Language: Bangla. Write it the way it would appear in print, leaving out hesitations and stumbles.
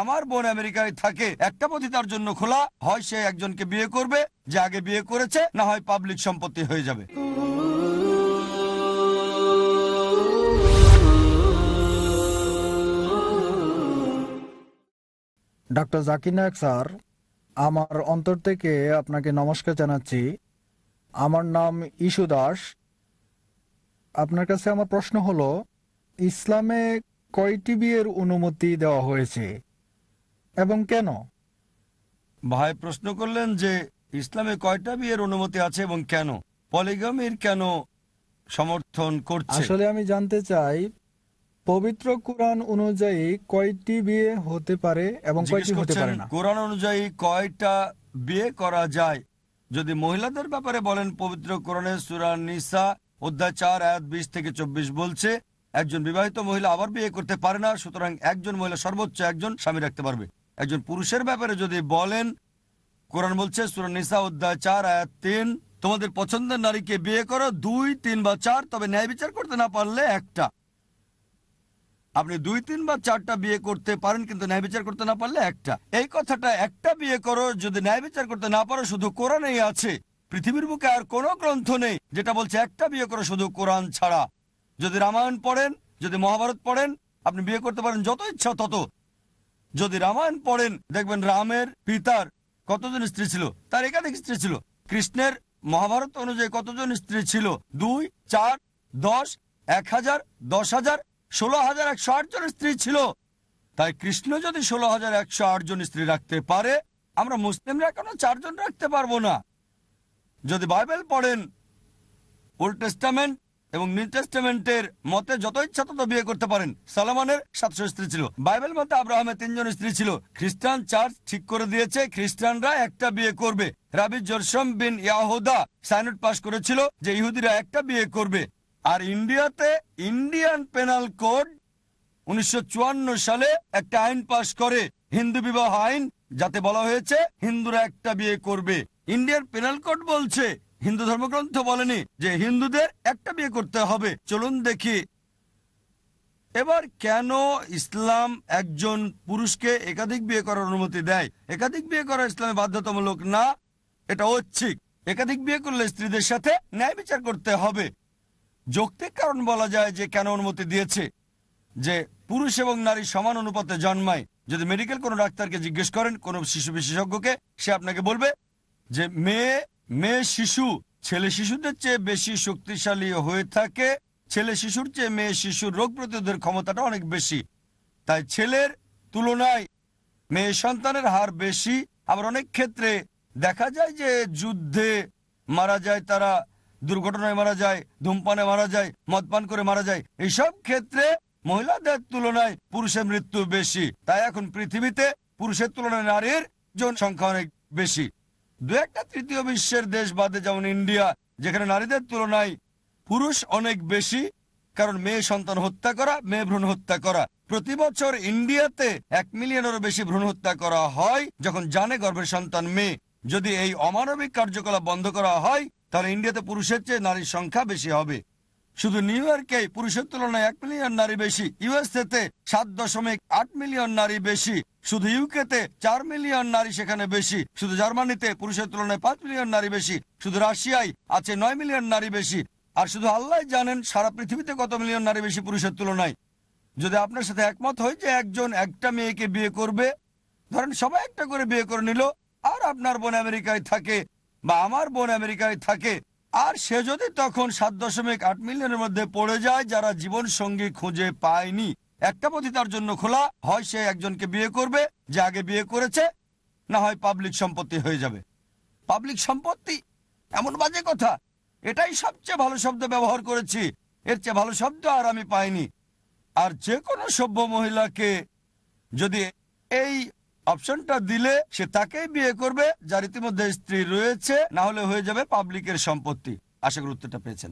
আমার বোন আমেরিকায় থাকে, একটা পথই তার জন্য খোলা, হয় সে একজনকে বিয়ে করবে যে আগে বিয়ে করেছে, না হয় পাবলিক সম্পত্তি হয়ে যাবে। ডক্টর জাকির নায়েক স্যার, আমার অন্তর থেকে আপনাকে নমস্কার জানাচ্ছি। আমার নাম ইশু দাস। আপনার কাছে আমার প্রশ্ন হলো, ইসলামে কয়টি বিয়ের অনুমতি দেওয়া হয়েছে এবং কেন? ভাই প্রশ্ন করলেন যে ইসলামে কয়টা বিয়ের অনুমতি আছে এবং কেন, পলিগামির কেন সমর্থন করছে। আসলে আমি জানতে চাই, পবিত্র কুরআন অনুযায়ী কয়টি বিয়ে হতে পারে এবং জিজ্ঞেস কয়টি হতে করছেন পারে না। কোরআন অনুযায়ী কয়টা বিয়ে করা যায়। যদি মহিলাদের ব্যাপারে বলেন, পবিত্র কোরআনে সূরা নিসা অধ্যায় 4 আয়াত 20 থেকে 24 বলছে একজন বিবাহিত মহিলা আবার বিয়ে করতে পারে না, সুতরাং একজন মহিলা সর্বোচ্চ একজন স্বামী রাখতে পারবে। একজন পুরুষের ব্যাপারে যদি বলেন, কোরআন বলছে সূরা নিসা অধ্যায় 4 আয়াত 3, তোমাদের পছন্দের নারীকে বিয়ে করো 2, 3 বা 4, তবে ন্যায় বিচার করতে না পারলে একটা। আপনি 2, 3 বা 4টা বিয়ে করতে পারেন, কিন্তু ন্যায় বিচার করতে না পারলে একটা। এই কথাটা একটা বিয়ে করো যদি ন্যায় বিচার করতে না পারো শুধু কোরআনেই আছে। পৃথিবীর বুকে আর কোনো গ্রন্থ নেই যেটা বলছে একটা বিয়ে করো শুধু কোরআন ছাড়া। যদি রামায়ণ পড়েন, যদি মহাভারত পড়েন, আপনি বিয়ে করতে পারেন যত ইচ্ছা তত। যদি রামায়ণ পড়েন দেখবেন রামের পিতার কতজন স্ত্রী ছিল, তার একাধিক স্ত্রী ছিল। কৃষ্ণের মহাভারত অনুযায়ী কতজন স্ত্রী ছিল? 2, 4, 10, 1000, 10,000, 16,108 জন স্ত্রী ছিল। তাই কৃষ্ণ যদি 16,108 জন স্ত্রী রাখতে পারে, আমরা মুসলিমরা কেন 4 জন রাখতে পারবো না? যদি বাইবেল পড়েন, ওল্ড টেস্টামেন্ট এবং নিউ টেস্টামেন্টের মতে যত ইচ্ছা তত বিয়ে করতে পারেন। সলোমনের 700 স্ত্রী ছিল। বাইবেল মতে আব্রাহামের 3 জন স্ত্রী ছিল। খ্রিস্টান চার্চ ঠিক করে দিয়েছে খ্রিস্টানরা একটা বিয়ে করবে। রাবি জরসম বিন ইয়াহুদা সাইনড পাস করেছিল যে ইহুদিরা একটা বিয়ে করবে। আর ইন্ডিয়াতে ইন্ডিয়ান পেনাল কোড 1954 সালে একটা আইন পাশ করে, হিন্দু বিবাহ আইন, যাতে বলা হয়েছে হিন্দুরা একটা বিয়ে করবে। ইন্ডিয়ান পেনাল কোড বলছে, হিন্দু ধর্মগ্রন্থ বলেনি যে হিন্দুদের একটা বিয়ে করতে হবে। চলুন দেখি এবার কেন ইসলাম একজন পুরুষকে একাধিক বিয়ে করার অনুমতি দেয়। একাধিক বিয়ে করা ইসলামে বাধ্যতামূলক না, এটা ঐচ্ছিক। একাধিক বিয়ে করলে স্ত্রীদের সাথে ন্যায় বিচার করতে হবে। যৌক্তিক কারণ বলা যায় যে কেন অনুমতি দিয়েছে, যে পুরুষ এবং নারী সমান অনুপাতে জন্মায়। যদি মেডিকেল কোনো ডাক্তারকে জিজ্ঞেস করেন, কোনো শিশু বিশেষজ্ঞকে, সে আপনাকে বলবে যে মেয়ে শিশু ছেলে শিশুদের চেয়ে বেশি শক্তিশালী হয়ে থাকে। ছেলে শিশুর চেয়ে মেয়ে শিশুর রোগ প্রতিরোধের ক্ষমতাটা অনেক বেশি। তাই ছেলের তুলনায় মেয়ে সন্তানের হার বেশি। আবার অনেক ক্ষেত্রে দেখা যায় যে যুদ্ধে মারা যায়, তারা দুর্ঘটনায় মারা যায়, ধূমপানে মারা যায়, মদপান করে মারা যায়। এইসব ক্ষেত্রে মহিলাদের তুলনায় পুরুষের মৃত্যু বেশি। তাই এখন পৃথিবীতে পুরুষের তুলনায় নারীর জনসংখ্যা অনেক বেশি। 2-1টা তৃতীয় বিশ্বের দেশ বাদে, যেমন ইন্ডিয়া, যেখানে নারীদের তুলনায় পুরুষ অনেক বেশি। কারণ মেয়ে সন্তান হত্যা করা, মেয়ে ভ্রূণ হত্যা করা, প্রতি বছর ইন্ডিয়াতে 1 মিলিয়নেরও বেশি ভ্রূণ হত্যা করা হয় যখন জানে গর্ভের সন্তান মেয়ে। যদি এই অমানবিক কার্যকলাপ বন্ধ করা হয়, তাহলে ইন্ডিয়াতে পুরুষের চেয়ে নারীর সংখ্যা বেশি হবে। শুধু নিউ ইয়র্কে পুরুষের তুলনায় 1 মিলিয়ন নারী বেশি, ইউএসএতে 7.8 মিলিয়ন নারী বেশি, শুধু ইউকেতে 4 মিলিয়ন নারী সেখানে বেশি, শুধু জার্মানিতে পুরুষের তুলনায় 5 মিলিয়ন নারী বেশি, শুধু রাশিয়ায় আছে 9 মিলিয়ন নারী বেশি। আর শুধু আল্লাহ জানেন সারা পৃথিবীতে কত মিলিয়ন নারী বেশি পুরুষের তুলনায়। যদি আপনার সাথে একমত হয় যে একজন একটা মেয়েকে বিয়ে করবে, ধরেন সবাই একটা করে বিয়ে করে নিল, আর আপনার বোন আমেরিকায় থাকে বা আমার বোন আমেরিকায় থাকে, আর সে যদি তখন 7.8 মিলিয়নের মধ্যে পড়ে যায় যারা জীবন সঙ্গী খুঁজে পায়নি, একটা পথই তার জন্য খোলা, হয় সে একজনকে বিয়ে করবে যে আগে বিয়ে করেছে, না হয় পাবলিক সম্পত্তি হয়ে যাবে। পাবলিক সম্পত্তি এমন বাজে কথা, এটাই সবচেয়ে ভালো শব্দ ব্যবহার করেছি, এর চেয়ে ভালো শব্দ আর আমি পাইনি। আর যে কোনো সভ্য মহিলাকে যদি এই অপশনটা দিলে, সে তাকেই বিয়ে করবে যার ইতিমধ্যে স্ত্রী রয়েছে, না হলে হয়ে যাবে পাবলিকের সম্পত্তি। আশা করি উত্তরটা পেয়েছেন।